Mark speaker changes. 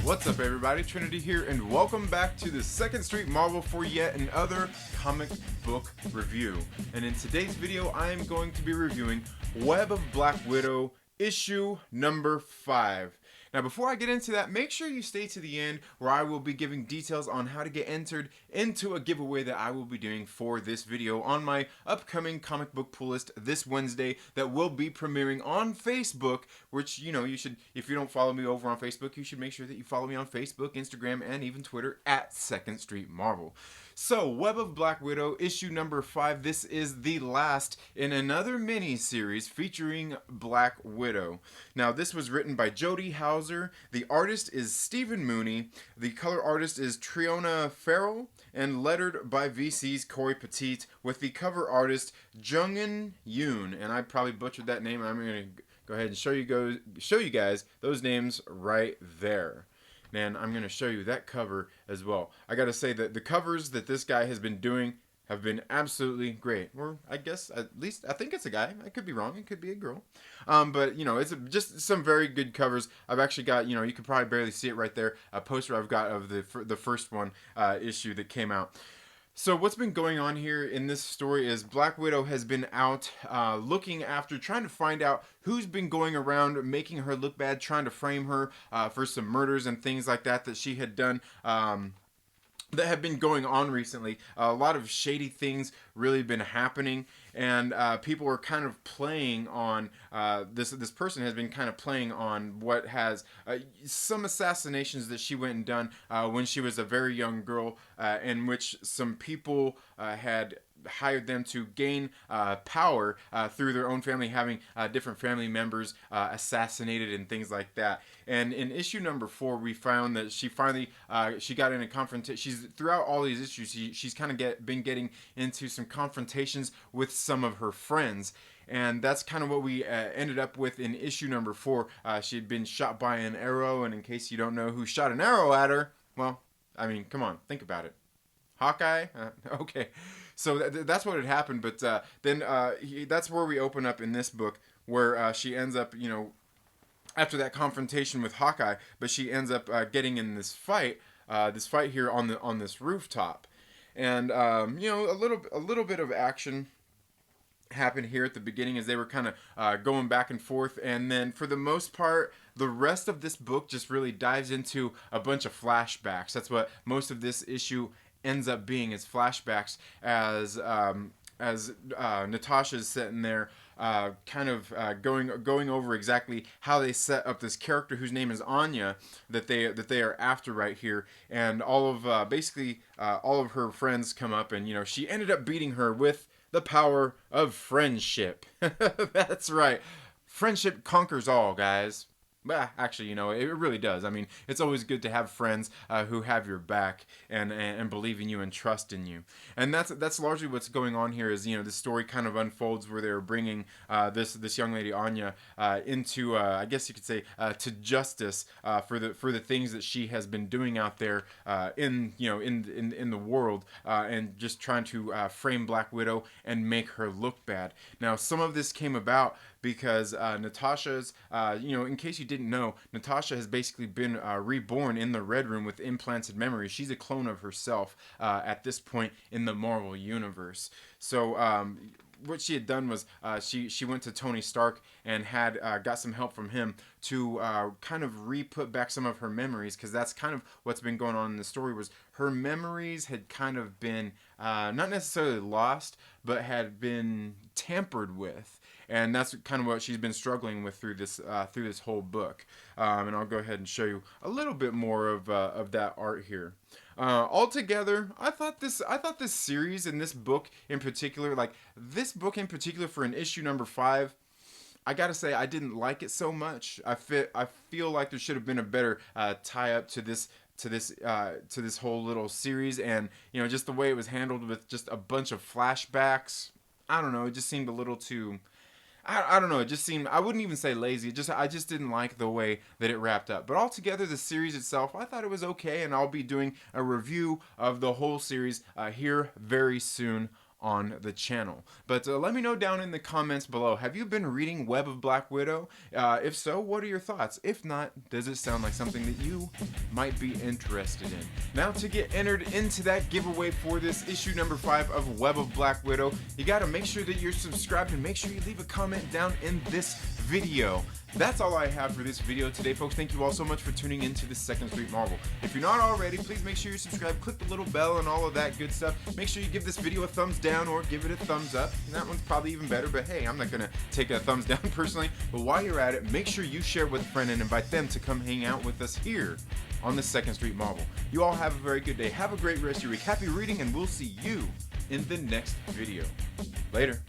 Speaker 1: What's up, everybody? Trinity here, and welcome back to the Second Street Marvel for yet another comic book review. And in today's video, I am going to be reviewing Web of Black Widow issue number 5. Now, before I get into that, make sure you stay to the end, where I will be giving details on how to get entered into a giveaway that I will be doing for this video on my upcoming comic book pull list this Wednesday that will be premiering on Facebook, which, you know, you should, if you don't follow me over on Facebook, you should make sure that you follow me on Facebook, Instagram, and even Twitter at Second Street Marvel. So, Web of Black Widow, issue number 5. This is the last in another mini-series featuring Black Widow. Now, this was written by Jody Houser. The artist is Stephen Mooney. The color artist is Triona Farrell. And lettered by VC's Corey Petit, with the cover artist Jung-geun. And I probably butchered that name. I'm going to go ahead and show you guys those names right there. And I'm going to show you that cover as well. I got to say that the covers that this guy has been doing have been absolutely great. Or I guess, at least, I think it's a guy. I could be wrong. It could be a girl. But, you know, it's just some very good covers. I've actually got, you know, you could probably barely see it right there, a poster I've got of the first one issue that came out. So what's been going on here in this story is Black Widow has been out looking after, trying to find out who's been going around making her look bad, trying to frame her for some murders and things like that she had done that have been going on recently. A lot of shady things really been happening, and people are kind of playing on this person has been kind of playing on what has some assassinations that she went and done when she was a very young girl, in which some people had hired them to gain power through their own family, having different family members assassinated and things like that. And in issue number 4, we found that she finally she got in a confrontation. She's throughout all these issues, she's kind of been getting into some confrontations with some of her friends. And that's kind of what we ended up with in issue number 4. She had been shot by an arrow, and in case you don't know who shot an arrow at her, well, I mean, come on, think about it. Hawkeye? Okay. So that's what had happened, but then that's where we open up in this book, where she ends up, you know, after that confrontation with Hawkeye, but she ends up getting in this fight here on this rooftop, and you know, a little bit of action happened here at the beginning as they were kind of going back and forth, and then for the most part, the rest of this book just really dives into a bunch of flashbacks. That's what most of this issue ends up being, is flashbacks as Natasha's sitting there kind of going over exactly how they set up this character whose name is Anya that they are after right here, and all of basically all of her friends come up, and you know, she ended up beating her with the power of friendship. That's right, friendship conquers all, guys. Well, actually, you know, it really does. I mean, it's always good to have friends who have your back and believe in you and trust in you. And that's largely what's going on here. Is, you know, the story kind of unfolds where they're bringing this young lady Anya into I guess you could say to justice for the things that she has been doing out there in the world, and just trying to frame Black Widow and make her look bad. Now, some of this came about because Natasha's, you know, in case you didn't know, Natasha has basically been reborn in the Red Room with implanted memories. She's a clone of herself at this point in the Marvel Universe. So what she had done was she went to Tony Stark and had got some help from him to kind of re-put back some of her memories, because that's kind of what's been going on in the story. Was her memories had kind of been not necessarily lost, but had been tampered with. And that's kind of what she's been struggling with through this whole book. And I'll go ahead and show you a little bit more of that art here. Altogether, I thought this series and this book in particular, for an issue number 5, I gotta say I didn't like it so much. I feel like there should have been a better tie up to this whole little series, and you know, just the way it was handled with just a bunch of flashbacks. I don't know. It just seemed a little too. I don't know. It just seemed, I wouldn't even say lazy. I just didn't like the way that it wrapped up. But altogether, the series itself, I thought it was okay, and I'll be doing a review of the whole series here very soon on the channel. But let me know down in the comments below, have you been reading Web of Black Widow? If so, what are your thoughts? If not, does it sound like something that you might be interested in? Now, to get entered into that giveaway for this issue number 5 of Web of Black Widow, you gotta make sure that you're subscribed and make sure you leave a comment down in this video. That's all I have for this video today, folks. Thank you all so much for tuning into the Second Street Marvel. If you're not already, please make sure you're subscribed, click the little bell and all of that good stuff. Make sure you give this video a thumbs down or give it a thumbs up. And that one's probably even better, but hey, I'm not gonna take a thumbs down personally. But while you're at it, make sure you share with a friend and invite them to come hang out with us here on the Second Street Marvel. You all have a very good day. Have a great rest of your week. Happy reading, and we'll see you in the next video. Later.